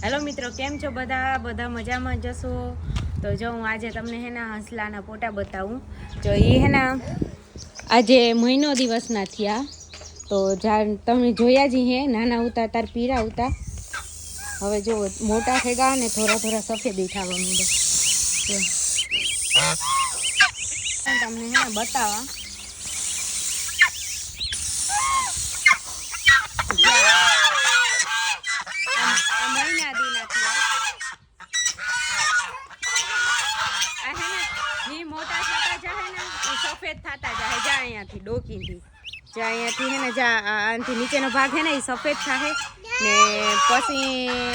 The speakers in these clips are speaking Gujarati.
હેલો મિત્રો, કેમ છો બધા? બધા મજામાં જશો? તો જો હું આજે તમને હંસલાના ફોટા બતાવું. તો એ આજે મહિનો દિવસના થયા. તો તમે જોયા જ હે, નાના ઉતા તાર પીરા ઉતા. હવે જો મોટા થઈ ગયા ને થોડા થોડા સફેદ થવા માંડે. તમને બતાવા મહિના દીના થયા. જે મોટા થતા જાય ને એ સફેદ થતા જાય. જા અહીંયાથી ડોકીથી જા અહીંયાથી હે ને જા આનાથી નીચેનો ભાગ હે ને એ સફેદ થાય ને પછી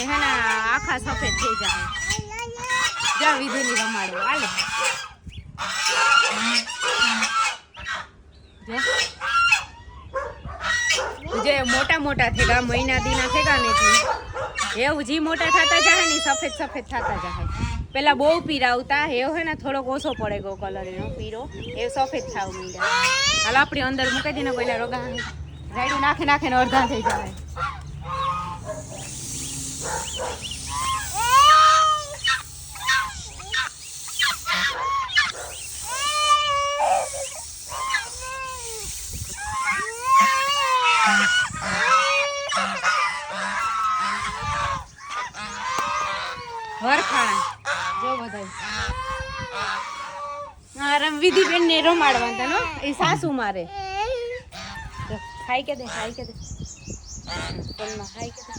હે ને આખા સફેદ થઈ જાય. જા વિધુની રમાડો હાલે. જે મોટા મોટા થઈ ગયા, મહિના દીના થઈ ગયા ને એવું જે મોટા થતા જાય ને સફેદ સફેદ થતા જાય. પેલા બહુ પીરા આવતા એવું હે ને થોડોક ઓછો પડે ગયો કલર એનો પીરો, એ સફેદ થાવ મીંડા. હાલ આપણી અંદર મૂકી દઈને પેલા રોગા રાયડું નાખે નાખે ને અડધા થઈ જાય. વરખાણા જો બધા વિધિ બેન ને રમાડવા નો એ સાસુ મારે ખાઈ કે દે ખાઈ કે દે હાઈ કે દે.